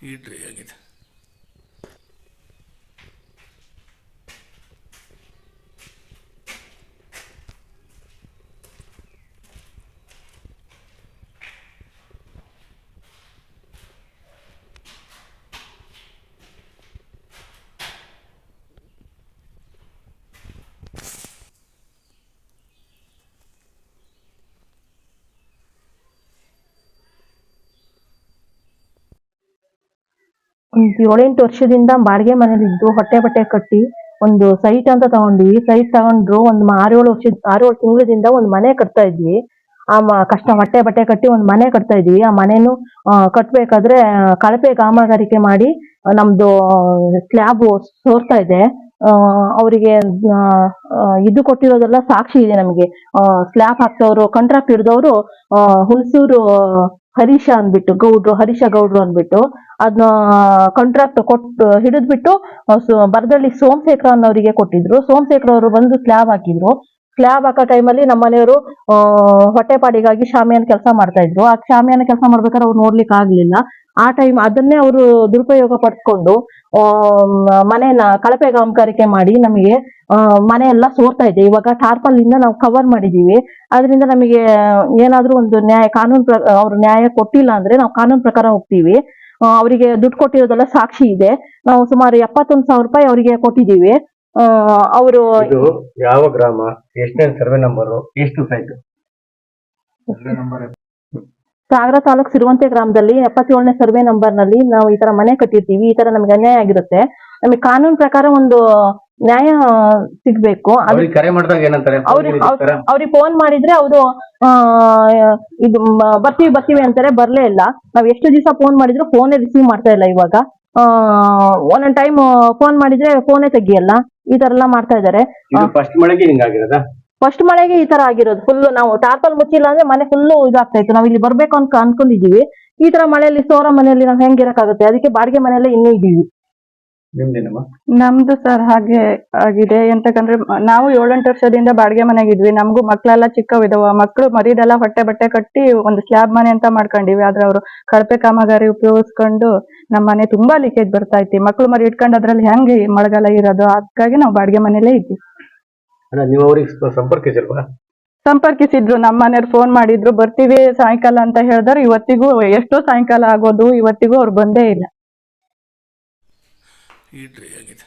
ಈ ಡ್ರೈ ಆಗಿದೆ. ಒಂದು 7-8 ವರ್ಷದಿಂದ ಬಾಡಿಗೆ ಮನೇಲಿದ್ದು ಹೊಟ್ಟೆ ಬಟ್ಟೆ ಕಟ್ಟಿ ಒಂದು ಸೈಟ್ ಅಂತ ತಗೊಂಡ್ವಿ. ಸೈಟ್ ತಗೊಂಡ್ರು ಒಂದು 6-7 ತಿಂಗಳಿಂದ ಒಂದು ಮನೆ ಕಟ್ತಾ ಇದ್ವಿ. ಕಷ್ಟ ಹೊಟ್ಟೆ ಬಟ್ಟೆ ಕಟ್ಟಿ ಒಂದು ಮನೆ ಕಟ್ತಾ ಇದ್ವಿ. ಆ ಮನೆನು ಕಟ್ಬೇಕಾದ್ರೆ ಕಳಪೆ ಕಾಮಗಾರಿಕೆ ಮಾಡಿ ನಮ್ದು ಸ್ಲ್ಯಾಬ್ ಸೋರ್ತಾ ಇದೆ. ಅವರಿಗೆ ಇದು ಕೊಟ್ಟಿರೋದೆಲ್ಲ ಸಾಕ್ಷಿ ಇದೆ ನಮಗೆ. ಸ್ಲ್ಯಾಬ್ ಹಾಕ್ತವ್ರು ಕಾಂಟ್ರಾಕ್ಟ್ ಹಿಡಿದವರು ಹುಣಸೂರು ಹರೀಶ ಗೌಡ್ರು ಅಂದ್ಬಿಟ್ಟು ಅದನ್ನ ಕಾಂಟ್ರಾಕ್ಟ್ ಕೊಟ್ಟು ಹಿಡಿದ್ಬಿಟ್ಟು ಬರದಳ್ಳಿ ಸೋಮಶೇಖರ ಅನ್ನೋರಿಗೆ ಕೊಟ್ಟಿದ್ರು. ಸೋಮಶೇಖರ ಅವರು ಬಂದು ಸ್ಲ್ಯಾಬ್ ಹಾಕಿದ್ರು. ಸ್ಲ್ಯಾಬ್ ಹಾಕೋ ಟೈಮಲ್ಲಿ ನಮ್ಮ ಮನೆಯವರು ಹೊಟ್ಟೆಪಾಡಿಗಾಗಿ ಶಾಮಿಯಾನ ಕೆಲಸ ಮಾಡ್ತಾ ಇದ್ರು. ಆ ಶಾಮಿಯಾನ ಕೆಲಸ ಮಾಡ್ಬೇಕಾದ್ರೆ ಅವ್ರು ನೋಡ್ಲಿಕ್ಕೆ ಆಗ್ಲಿಲ್ಲ. ಆ ಟೈಮ್ ಅದನ್ನೇ ಅವರು ದುರುಪಯೋಗ ಪಡಿಸ್ಕೊಂಡು ಮನೆನ ಕಳಪೆ ಕಾಮಗಾರಿಕೆ ಮಾಡಿ ನಮಗೆ ಮನೆ ಎಲ್ಲ ಸೋರ್ತಾ ಇದೆ. ಇವಾಗ ಟಾರ್ಪಲ್ ಇಂದ ನಾವು ಕವರ್ ಮಾಡಿದೀವಿ. ಅದರಿಂದ ನಮಗೆ ಏನಾದ್ರೂ ಒಂದು ಅವ್ರು ನ್ಯಾಯ ಕೊಟ್ಟಿಲ್ಲ ಅಂದ್ರೆ ನಾವು ಕಾನೂನು ಪ್ರಕಾರ ಹೋಗ್ತೀವಿ. ಅವರಿಗೆ ದುಡ್ಡು ಕೊಟ್ಟಿರೋದೆಲ್ಲ ಸಾಕ್ಷಿ ಇದೆ. ನಾವು ಸುಮಾರು 71,000 ರೂಪಾಯಿ ಅವರಿಗೆ ಕೊಟ್ಟಿದ್ದೀವಿ. ಅವರು ಯಾವ ಗ್ರಾಮ, ಎಷ್ಟನೇ ಸರ್ವೆ ನಂಬರ್, ಎಷ್ಟು ಸೈಟ್? ಸಾಗರ ತಾಲೂಕು ಸಿರುವಂತೆ ಗ್ರಾಮದಲ್ಲಿ 77ನೇ ಸರ್ವೆ ನಂಬರ್ ನಲ್ಲಿ ನಾವು ಈ ತರ ಮನೆ ಕಟ್ಟಿರ್ತೀವಿ. ಈ ತರ ನಮ್ಗೆ ಅನ್ಯಾಯ ಆಗಿರುತ್ತೆ. ನಮಗೆ ಕಾನೂನು ಪ್ರಕಾರ ಒಂದು ನ್ಯಾಯ ಸಿಗ್ಬೇಕು. ಕರೆ ಮಾಡಿದಾಗ ಏನಂತಾರೆ? ಅವ್ರಿಗೆ ಫೋನ್ ಮಾಡಿದ್ರೆ ಅವರು ಇದು ಬರ್ತೀವಿ ಅಂತಾರೆ. ಬರ್ಲೇ ಇಲ್ಲ. ನಾವ್ ಎಷ್ಟು ದಿವಸ ಫೋನ್ ಮಾಡಿದ್ರು ಫೋನೇ ರಿಸೀವ್ ಮಾಡ್ತಾ ಇಲ್ಲ. ಇವಾಗ ಒಂದೊಂದ್ ಟೈಮ್ ಫೋನ್ ಮಾಡಿದ್ರೆ ಫೋನೇ ತೆಗಿಯಲ್ಲ. ಈ ತರ ಎಲ್ಲ ಮಾಡ್ತಾ ಇದಾರೆ. ಫಸ್ಟ್ ಮಳೆಗೆ ಈ ತರ ಆಗಿರೋದು. ಫುಲ್ ನಾವು ಟಾರ್ಪಲ್ ಮುಚ್ಚಿಲ್ಲ ಅಂದ್ರೆ ಮನೆ ಫುಲ್ ಇದಾಗ್ತಾ ಇತ್ತು. ನಾವ್ ಇಲ್ಲಿ ಬರ್ಬೇಕು ಅಂತ ಅನ್ಕೊಂಡಿದೀವಿ. ಈ ತರ ಮಳೆಯಲ್ಲಿ ಸೋರ ಮನೆಯಲ್ಲಿ ನಾವ್ ಹೆಂಗಿರಕ್ಕಾಗುತ್ತೆ? ಅದಕ್ಕೆ ಬಾಡಿಗೆ ಮನೆಯಲ್ಲೇ ಇನ್ನೂ ಇದೀವಿ. ನಮ್ದು ಸರ್ ಹಾಗೆ ಆಗಿದೆ. ಎಂತಕಂದ್ರೆ ನಾವು 7-8 ವರ್ಷದಿಂದ ಬಾಡಿಗೆ ಮನೆಗಿದ್ವಿ. ನಮಗೂ ಮಕ್ಳೆಲ್ಲ ಚಿಕ್ಕವಿದಾವ. ಮಕ್ಳು ಮರಿದೆಲ್ಲ ಹೊಟ್ಟೆ ಬಟ್ಟೆ ಕಟ್ಟಿ ಒಂದು ಸ್ಲ್ಯಾಬ್ ಮನೆ ಅಂತ ಮಾಡ್ಕೊಂಡಿವಿ. ಆದ್ರೆ ಅವರು ಕಳಪೆ ಕಾಮಗಾರಿ ಉಪಯೋಗಿಸ್ಕೊಂಡು ನಮ್ಮ ಮನೆ ತುಂಬಾ ಲೀಕೇಜ್ ಬರ್ತಾ ಐತಿ. ಮಕ್ಳು ಮರಿ ಇಟ್ಕೊಂಡು ಅದ್ರಲ್ಲಿ ಹೆಂಗೆ ಮಳೆಗಾಲ ಇರೋದು. ಹಾಗಾಗಿ ನಾವು ಬಾಡಿಗೆ ಮನೇಲೇ ಇದ್ವಿ. ಸಂಪರ್ಕಿಸಿದ್ರು. ನಮ್ಮ ಮನೆಯವ್ರು ಫೋನ್ ಮಾಡಿದ್ರು, ಬರ್ತೀವಿ ಸಾಯಂಕಾಲ ಅಂತ ಹೇಳಿದ್ರು. ಇವತ್ತಿಗೂ ಎಷ್ಟೋ ಸಾಯಂಕಾಲ ಆಗೋದು, ಇವತ್ತಿಗೂ ಅವ್ರು ಬಂದೇ ಇಲ್ಲ. ಈ ಡ್ರೈ ಆಗಿದೆ.